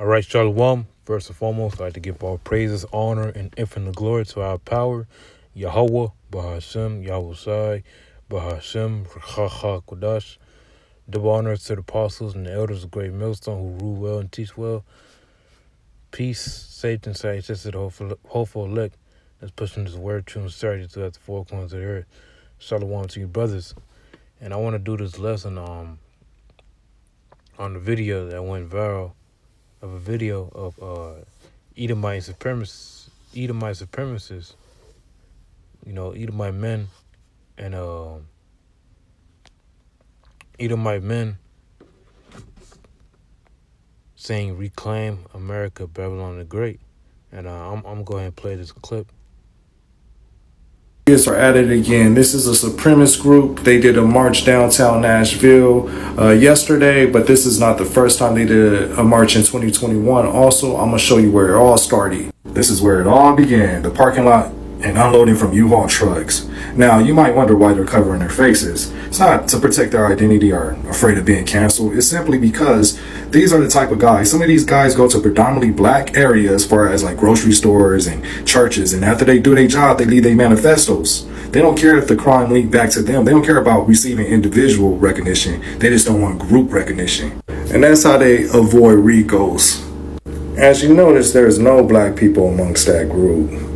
All right, Shalom. First and foremost, I'd like to give all praises, honor, and infinite glory to our power, Yahweh, Bahashem, Yahushai, Bahashem, Rechacha Kodash. Double honors to the apostles and the elders of Great Millstone who rule well and teach well. Peace, safety, and sanctity to the hopeful elect that's pushing this word, true, and sincerity throughout the four corners of the earth. Shalom to you, brothers. And I want to do this lesson on the video that went viral of a video of Edomite supremacists, Edomite men and Edomite men saying reclaim America, Babylon the Great. And I'm gonna go ahead and play this clip. Are at it again. This is a supremacist group. They did a march downtown Nashville yesterday, but this is not the first time they did a march in 2021. Also, I'm going to show you where it all started. This is where it all began, the parking lot and unloading from U-Haul trucks. Now, you might wonder why they're covering their faces. It's not to protect their identity or afraid of being canceled. It's simply because these are the type of guys. Some of these guys go to predominantly black areas as far as like grocery stores and churches. And after they do their job, they leave their manifestos. They don't care if the crime linked back to them. They don't care about receiving individual recognition. They just don't want group recognition. And that's how they avoid RICOs. As you notice, there's no black people amongst that group.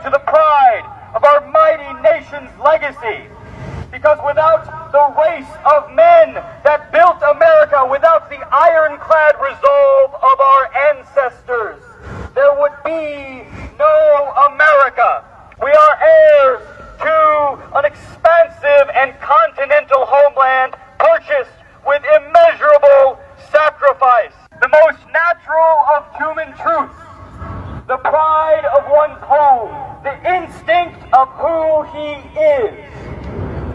To the pride of our mighty nation's legacy. Because without the race of men that built America, without the ironclad resolve of our ancestors, there would be no America. We are heirs to an expansive and continental homeland purchased with immeasurable sacrifice. The most natural of human truths, the pride of one's home, the instinct of who he is.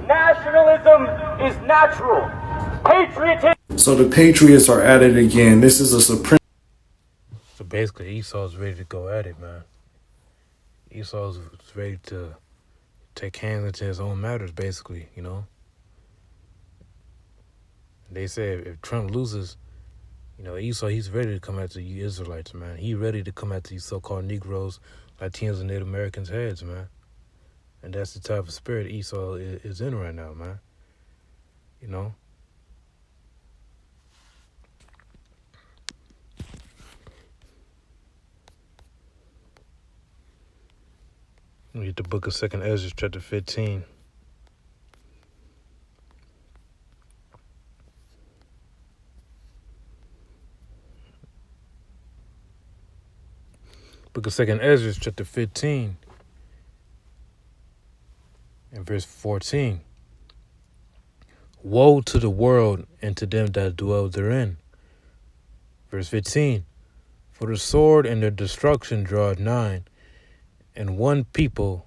Nationalism is natural. Patriotism. So the Patriots are at it again. This is a supreme. So basically, Esau's ready to go at it, man. Esau's ready to take hands into his own matters, basically, They say if Trump loses, Esau, he's ready to come after you Israelites, man. He's ready to come after these so-called Negroes, Latinos, and Native Americans' heads, man. And that's the type of spirit Esau is in right now, man. Read the book of 2nd Ezra, chapter 15. Book of 2nd Ezra, chapter 15, and verse 14. Woe to the world and to them that dwell therein. Verse 15. For the sword and the destruction draweth nigh, and one people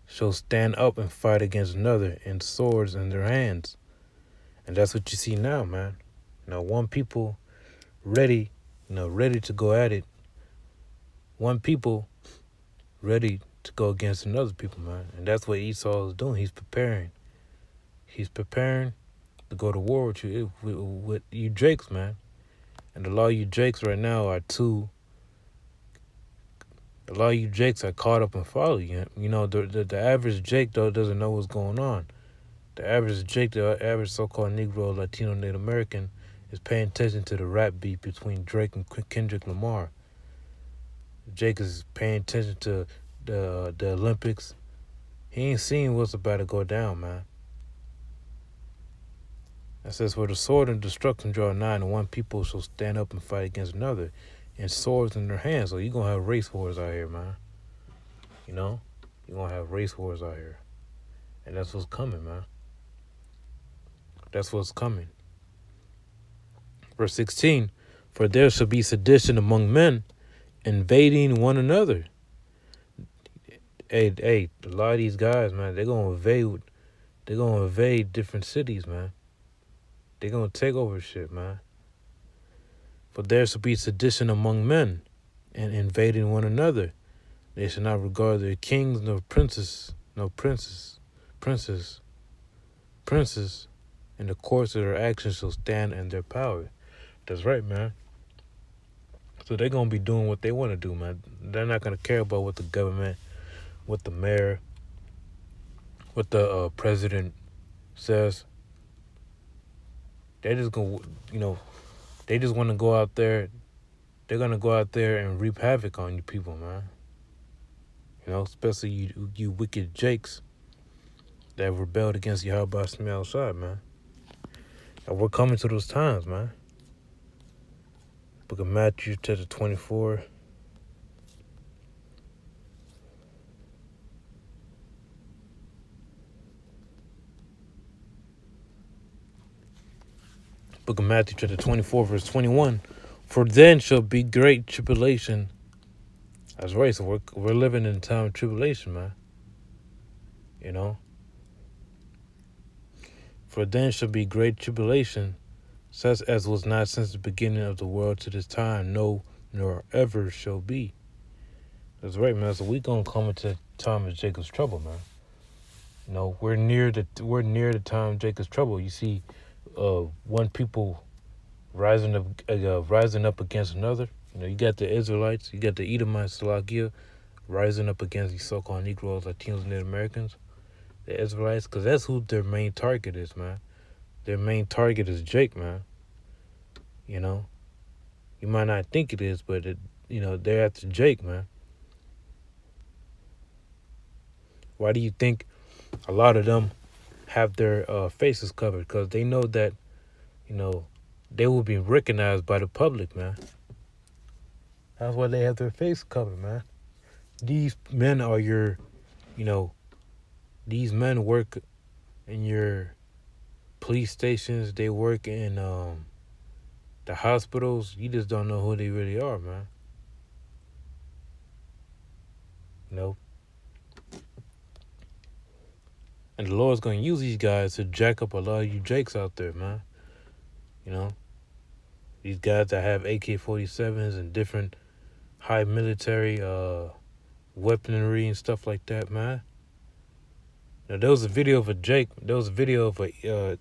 shall stand up and fight against another, and swords in their hands. And that's what you see now, man. One people ready, ready to go at it. One people ready to go against another people, man. And that's what Esau is doing. He's preparing. He's preparing to go to war with you Jakes, man. And a lot of you Jakes right now are caught up and follow you. The average Jake, though, doesn't know what's going on. The average Jake, the average so-called Negro, Latino, Native American, is paying attention to the rap beat between Drake and Kendrick Lamar. Jake is paying attention to the Olympics. He ain't seen what's about to go down, man. It says, for the sword and destruction draw nigh, and one people shall stand up and fight against another, and swords in their hands. So you're going to have race wars out here, man. You're going to have race wars out here. And that's what's coming, man. That's what's coming. Verse 16, for there shall be sedition among men, invading one another. Hey, a lot of these guys, man, they're gonna invade different cities, man. They're gonna take over shit, man. For there shall be sedition among men, and invading one another. They shall not regard their kings nor princes. princes, and the course of their actions shall stand in their power. That's right, man. So they're gonna be doing what they want to do, man. They're not gonna care about what the government, what the mayor, what the president says. They just gonna, you know, they just want to go out there. They're gonna go out there and reap havoc on you people, man. You know, especially you wicked jakes that rebelled against Yahweh Shemi outside, man. And we're coming to those times, man. Book of Matthew, chapter 24. Book of Matthew, chapter 24, verse 21. For then shall be great tribulation. That's right. So we're living in a time of tribulation, man. You know. For then shall be great tribulation, such as was not since the beginning of the world to this time, no, nor ever shall be. That's right, man. So we gonna come into the time of Jacob's trouble, man. You know, we're near the time of Jacob's trouble. You see, one people rising up against another. You know, you got the Israelites, you got the Edomite Supremacist rising up against these so-called Negroes, Latinos, and Native Americans. The Israelites, because that's who their main target is, man. Their main target is Jake, man. You know, you might not think it is, but they're after Jake, man. Why do you think a lot of them have their faces covered? Because they know that, they will be recognized by the public, man. That's why they have their face covered, man. These men are these men work in your police stations. They work in the hospitals. You just don't know who they really are, man. You know? And the Lord's going to use these guys to jack up a lot of you jakes out there, man. You know? These guys that have AK-47s and different high military weaponry and stuff like that, man. Now, there was a video of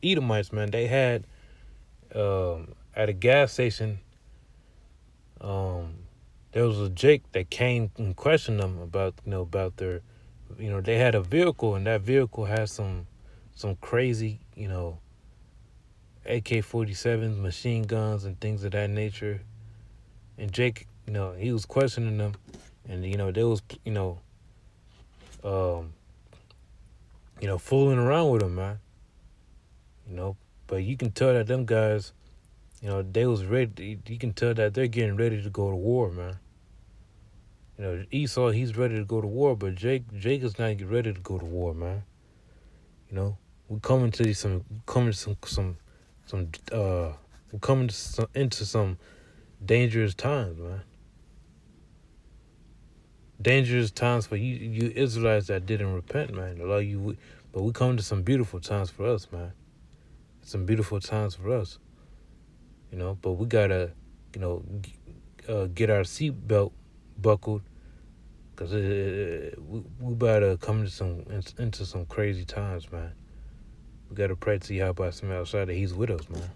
Edomites, man. They had at a gas station, there was a Jake that came and questioned them about their, they had a vehicle, and that vehicle had some crazy, AK-47s, machine guns, and things of that nature. And Jake, he was questioning them, and they was, fooling around with them, man. But you can tell that them guys, they was ready. You can tell that they're getting ready to go to war, man. Esau, he's ready to go to war, but Jake is not ready to go to war, man. We're coming into some dangerous times, man. Dangerous times for you Israelites that didn't repent, man. But we come to some beautiful times for us, man. Some beautiful times for us, But we gotta, get our seatbelt buckled, because we about to come into some crazy times, man. We gotta pray to Yahweh Shemi outside that He's with us, man.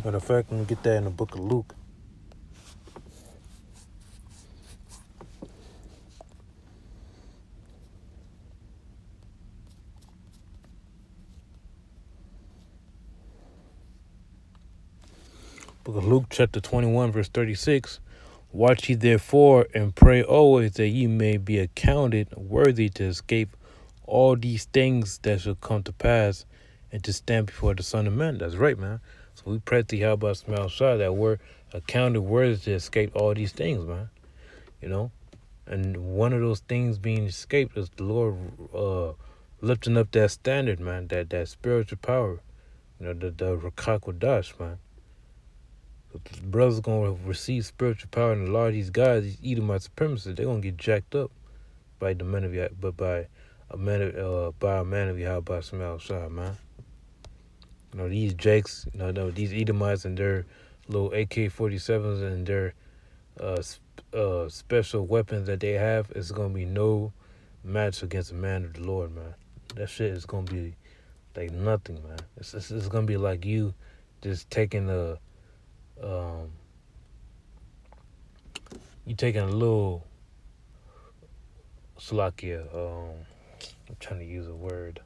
Matter of fact, I'm gonna get that in the book of Luke. Book of Luke, chapter 21, verse 36. Watch ye therefore, and pray always, that ye may be accounted worthy to escape all these things that shall come to pass, and to stand before the Son of Man. That's right, man. So we pray to Yahweh Shemi outside that we're accounted worthy to escape all these things, man. And one of those things being escaped is the Lord lifting up that standard, man, that spiritual power, the Rakakwadash, man. The brothers gonna receive spiritual power, and a lot of these guys, these Edomite Supremacists, they're gonna get jacked up by the men of Yah, but by a man of Yahweh Shemi outside, man. These jakes, these Edomites and their little AK-47s and their special weapons that they have is gonna be no match against the man of the Lord, man. that shit is gonna be like nothing, man. It's gonna be like you just taking a little Slovakia. I'm trying to use a word.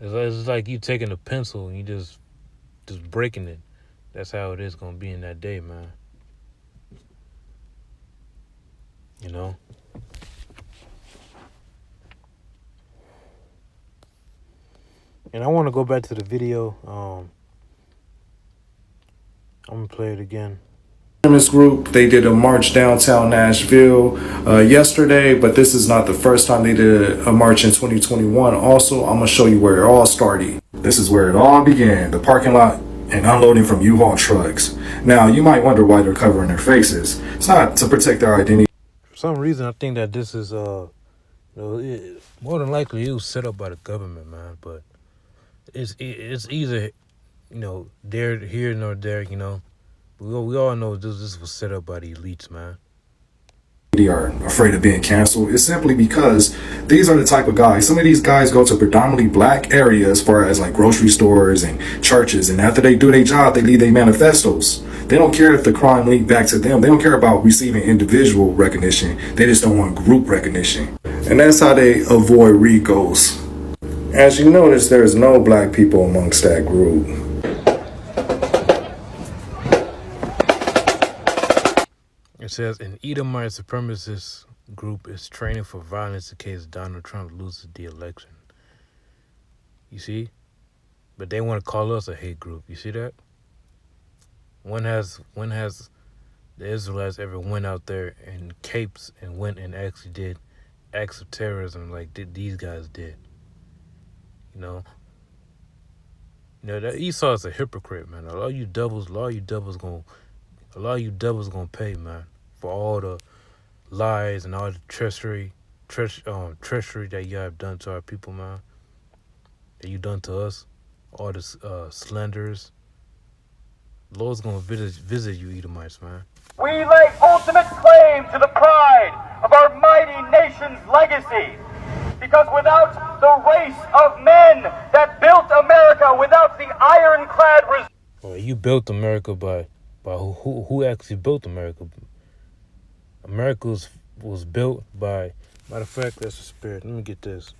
It's like you taking a pencil and you just breaking it. That's how it is gonna be in that day, man. You know. And I want to go back to the video. I'm gonna play it again. Group, they did a march downtown Nashville yesterday, but this is not the first time they did a march in 2021. Also, I'm gonna show you where it all started. This is where it all began, the parking lot and unloading from U-Haul trucks. Now, you might wonder why they're covering their faces. It's not to protect their identity. For some reason, I think that this is more than likely it was set up by the government, man. But it's either there, here, nor there. We all know this was set up by the elites, man. Are afraid of being canceled is simply because these are the type of guys. Some of these guys go to predominantly black areas, as far as like grocery stores and churches, and after they do their job, they leave their manifestos. They don't care if the crime linked back to them. They don't care about receiving individual recognition. They just don't want group recognition, and that's how they avoid RICOs. As you notice, there's no black people amongst that group. It says an Edomite Supremacist group is training for violence in case Donald Trump loses the election. You see? But they want to call us a hate group. You see that? When has the Israelites ever went out there in capes and went and actually did acts of terrorism like these guys did? That Esau is a hypocrite, man. A lot of you devils gonna pay, man, for all the lies and all the treachery that you have done to our people, man. That you done to us, all the slanders. The Lord's gonna visit you, Edomites, man. We lay ultimate claim to the pride of our mighty nation's legacy. Because without the race of men that built America, without the ironclad You built America by who actually built America? America was built by, matter of fact, that's the spirit. Let me get this.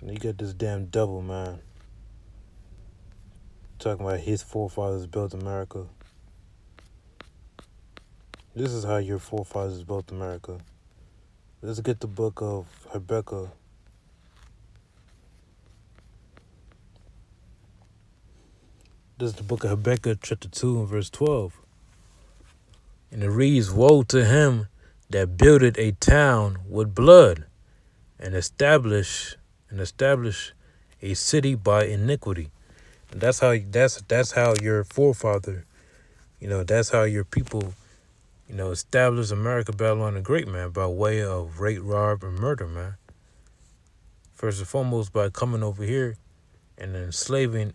You got this damn devil, man, talking about his forefathers built America. This is how your forefathers built America. Let's get the book of Habakkuk. This is the book of Habakkuk, chapter 2, and verse 12. And it reads, "Woe to him that builded a town with blood, and establish a city by iniquity." And that's how your forefather, that's how your people, established America, Babylon the Great, man, by way of rape, rob, and murder, man. First and foremost, by coming over here and enslaving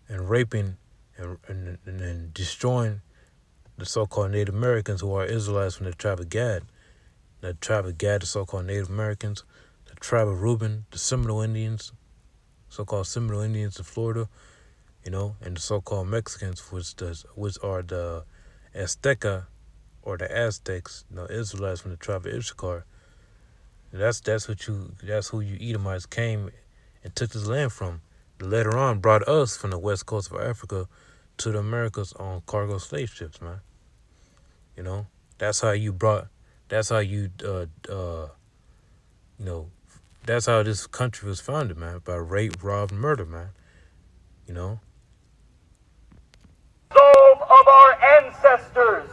and raping and destroying the so-called Native Americans, who are Israelites from the tribe of Gad. The tribe of Gad, the so-called Native Americans, the tribe of Reuben, the Seminole Indians, so-called Seminole Indians in Florida, and the so-called Mexicans, which are the Azteca or the Aztecs, Israelites from the tribe of Issachar. And that's who you Edomites came and took this land from. Later on, brought us from the west coast of Africa to the Americas on cargo slave ships, man. That's how you brought. That's how that's how this country was founded, man. By rape, rob, and murder, man. Of our ancestors,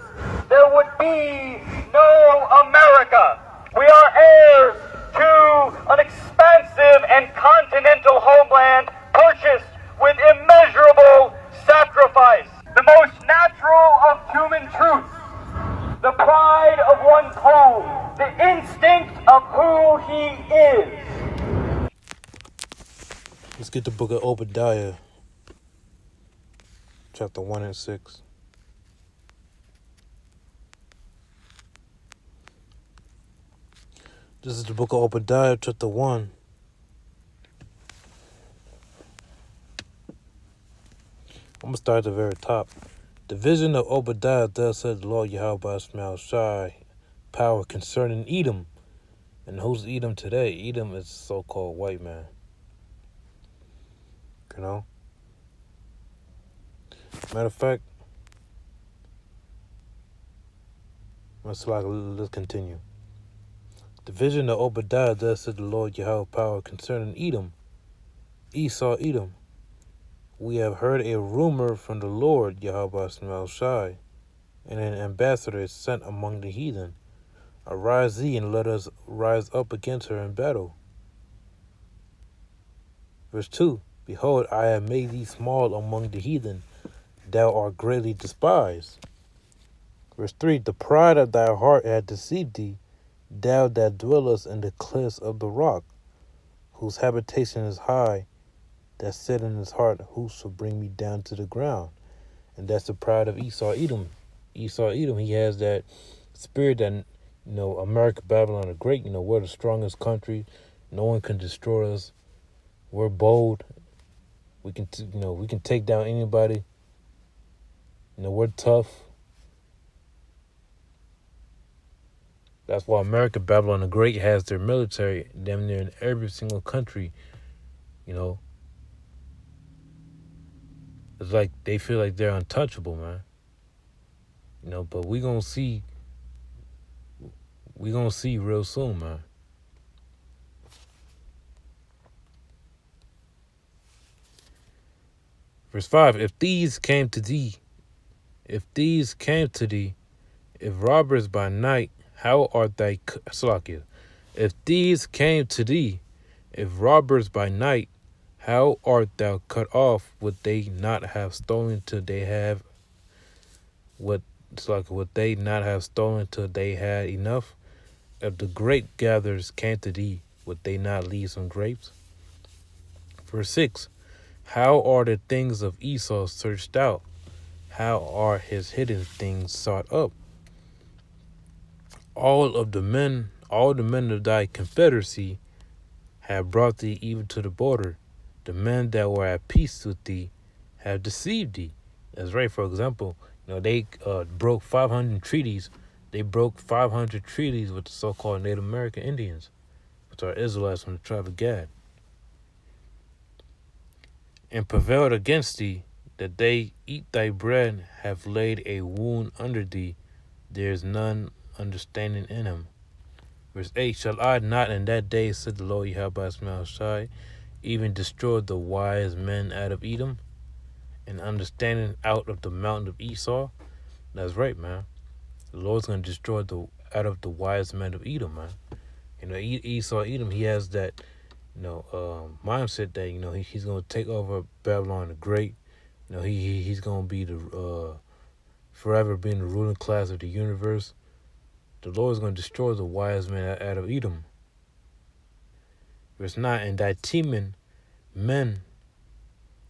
there would be no America. We are heirs to an expansive and continental homeland purchased with immeasurable sacrifice. The most natural of human truths, the pride of one's home, the instinct of who he is. Let's get the book of Obadiah, chapter 1 and 6. This is the book of Obadiah, chapter 1. I'm going to start at the very top. The vision of Obadiah, thus said the Lord Yahweh Shai, power concerning Edom. And who's Edom today? Edom is so-called white man. You know? Matter of fact, let's continue. The vision of Obadiah, thus said the Lord Yahweh power concerning Edom, Esau, Edom. We have heard a rumor from the Lord Yahweh Shai, and an ambassador is sent among the heathen. Arise thee, and let us rise up against her in battle. Verse 2, Behold, I have made thee small among the heathen, thou art greatly despised. Verse 3, The pride of thy heart hath deceived thee, thou that dwellest in the cliffs of the rock, whose habitation is high, that said in his heart, who shall bring me down to the ground? And that's the pride of Esau, Edom. Esau, Edom, he has that spirit that, America, Babylon the Great, we're the strongest country. No one can destroy us. We're bold. We can, we can take down anybody. We're tough. That's why America, Babylon the Great has their military damn near in every single country. It's like they feel like they're untouchable, man. But we gonna see real soon, man. Verse 5, if these came to thee, if robbers by night, how art thy Salakia? If these came to thee, if robbers by night, how art thou cut off? Would they not have stolen till they have would they not have stolen till they had enough? If the grape gatherers came to thee, would they not leave some grapes? Verse 6, how are the things of Esau searched out? How are his hidden things sought up? All the men of thy confederacy have brought thee even to the border. The men that were at peace with thee have deceived thee. That's right. For example, they broke 500 treaties. They broke 500 treaties with the so-called Native American Indians, which are Israelites from the tribe of Gad, and prevailed against thee, that they eat thy bread, have laid a wound under thee. There is none understanding in him. Verse 8, shall I not in that day, said the Lord Yahweh Shai, even destroy the wise men out of Edom, and understanding out of the mountain of Esau? That's right, man. The Lord's going to destroy out of the wise men of Edom, man. Esau, Edom, he has that, mindset that, he's going to take over Babylon the Great. He's going to be the forever being the ruling class of the universe. The Lord is going to destroy the wise men out of Edom. Verse 9, and thy teeming men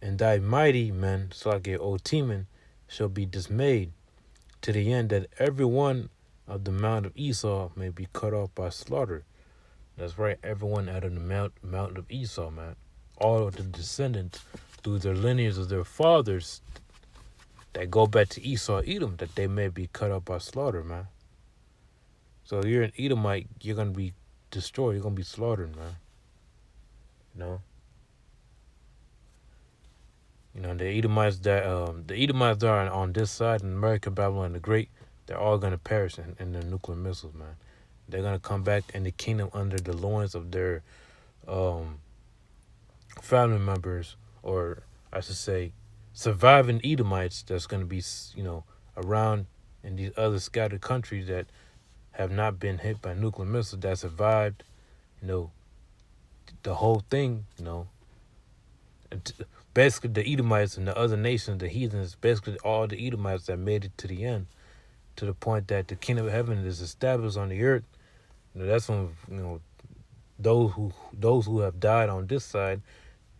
and thy mighty men, O teeming, shall be dismayed, to the end that every one of the mount of Esau may be cut off by slaughter. That's right, everyone out of the mountain of Esau, man. All of the descendants through their lineage of their fathers that go back to Esau, Edom, that they may be cut off by slaughter, man. So you're an Edomite, you're going to be destroyed, you're going to be slaughtered, man. The Edomites that are on this side in America, Babylon the Great, they're all going to perish in their nuclear missiles, man. They're going to come back in the kingdom under the loins of their family members, or I should say surviving Edomites that's going to be, around in these other scattered countries that have not been hit by nuclear missiles, that survived, the whole thing, basically the Edomites and the other nations, the heathens, basically all the Edomites that made it to the end, to the point that the kingdom of heaven is established on the earth. That's when those who have died on this side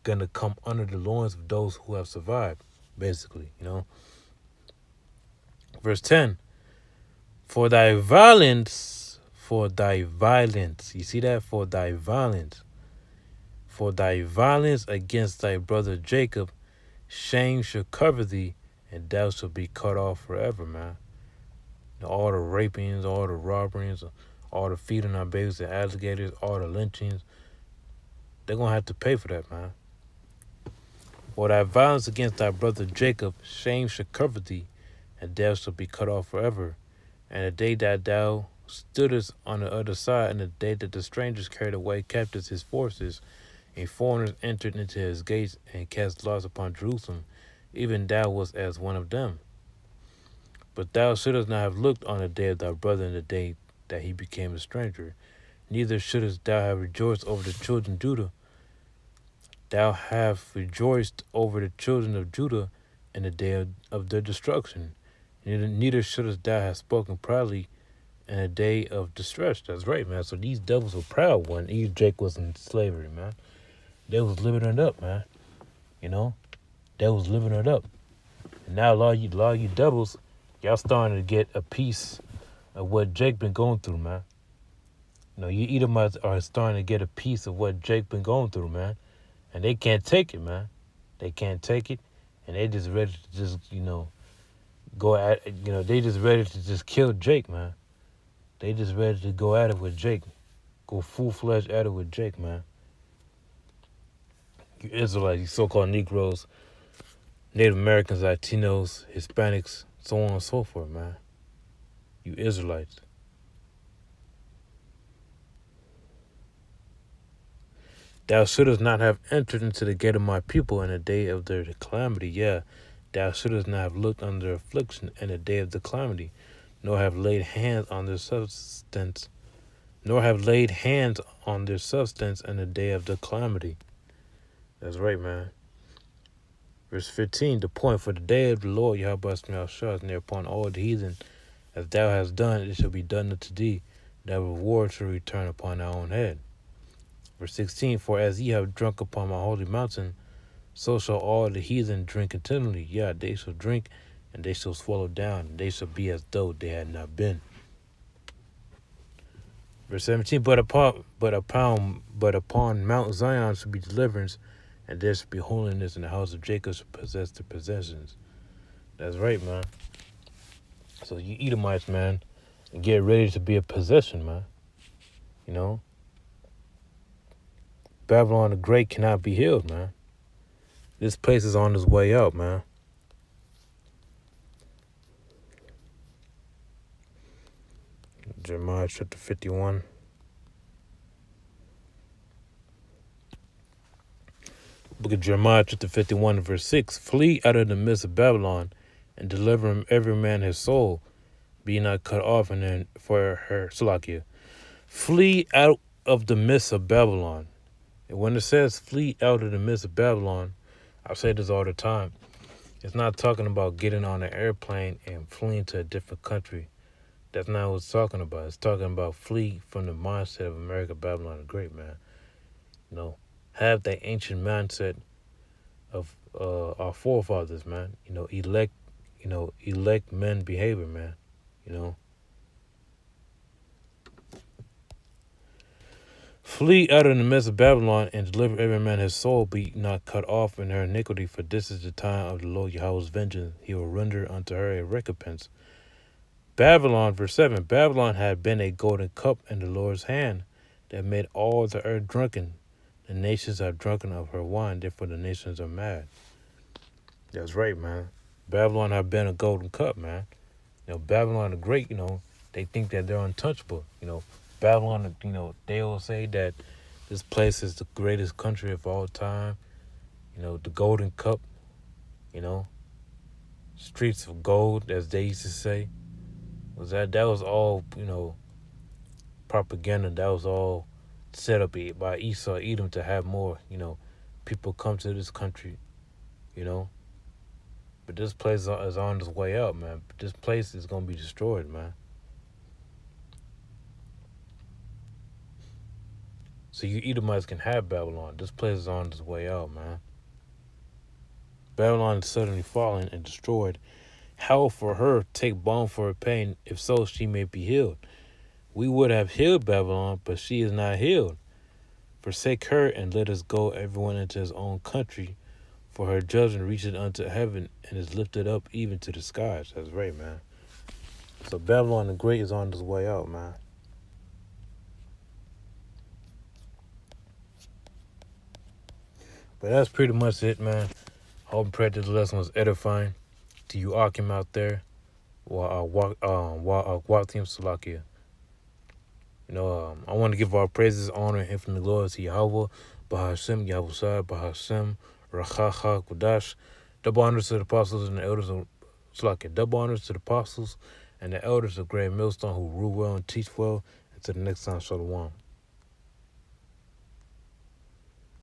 gonna come under the loins of those who have survived, basically. Verse 10, for thy violence for thy violence. You see that? For thy violence. For thy violence against thy brother Jacob, shame shall cover thee, and thou shalt be cut off forever, man. All the rapings, all the robberies, all the feeding our babies to alligators, all the lynchings, they're going to have to pay for that, man. For thy violence against thy brother Jacob, shame shall cover thee, and thou shalt be cut off forever. And the day that thou stoodest on the other side, and the day that the strangers carried away captives his forces, and foreigners entered into his gates and cast lots upon Jerusalem, even thou wast as one of them. But thou shouldest not have looked on the day of thy brother in the day that he became a stranger. Neither shouldest thou have rejoiced over the children of Judah. Thou have rejoiced over the children of Judah in the day of their destruction. Neither shouldest thou have spoken proudly in the day of distress. That's right, man. So these devils were proud when Jake was in slavery, man. They was living it up, man. You know? They was living it up. And now a lot of you devils, y'all starting to get a piece of what Jake been going through, man. You know, you Edomites are starting to get a piece of what Jake been going through, man. And they can't take it, man. They can't take it. And they just ready to just, go at, they just ready to just kill Jake, man. They just ready to go at it with Jake. Go full-fledged at it with Jake, man. You Israelites, you so-called Negroes, Native Americans, Latinos, Hispanics, so on and so forth, man. You Israelites. Thou shouldest not have entered into the gate of my people in the day of their calamity. Yeah, thou shouldest not have looked on their affliction in the day of the calamity, nor have laid hands on their substance, in the day of the calamity. That's right, man. Verse 15, the point, for the day of the Lord Yahweh is near upon all the heathen. As thou hast done, it shall be done unto thee. Thy reward shall return upon thy own head. Verse 16, for as ye have drunk upon my holy mountain, so shall all the heathen drink continually. Yeah, they shall drink, and they shall swallow down, and they shall be as though they had not been. Verse 17, but upon Mount Zion shall be deliverance, and there shall be holiness, in the house of Jacob shall possess the possessions. That's right, man. So you Edomites, man, get ready to be a possession, man. You know? Babylon the Great cannot be healed, man. This place is on its way out, man. Jeremiah chapter 51. Book of Jeremiah chapter 51 verse 6. Flee out of the midst of Babylon, and deliver him every man his soul. Be not cut off in then for her. Salakia. Flee out of the midst of Babylon. And when it says flee out of the midst of Babylon, I say this all the time. It's not talking about getting on an airplane and fleeing to a different country. That's not what it's talking about. It's talking about flee from the mindset of America, Babylon the Great, man. Have that ancient mindset of our forefathers, man. Elect men behavior, man. Flee out of the midst of Babylon, and deliver every man his soul. Be not cut off in her iniquity, for this is the time of the Lord Yahweh's vengeance. He will render unto her a recompense. Babylon, verse 7. Babylon had been a golden cup in the Lord's hand, that made all the earth drunken. The nations are drunken of her wine, therefore the nations are mad. That's right, man. Babylon have been a golden cup, man. Babylon the Great, they think that they're untouchable. Babylon, they will say that this place is the greatest country of all time. The golden cup, streets of gold, as they used to say. That was all, propaganda. That was all set up by Esau, Edom, to have more, people come to this country, But this place is on its way out, man. This place is going to be destroyed, man. So you Edomites can have Babylon. This place is on its way out, man. Babylon is suddenly fallen and destroyed. How for her take balm for her pain, if so she may be healed. We would have healed Babylon, but she is not healed. Forsake her and let us go everyone into his own country, for her judgment reaches unto heaven and is lifted up even to the skies. That's right, man. So Babylon the Great is on his way out, man. But that's pretty much it, man. Hope and pray that the lesson was edifying to you Akim out there. Walk Team Salakia. I want to give our praises, honor, and infinite glory to Yahweh, Bahashem, Yahushua, Bahashem, Rachacha, Kudash. Double honors to the apostles and the elders of Salakia. Double honors to the apostles and the elders of Great Millstone who rule well and teach well. And to the next time, Shalom.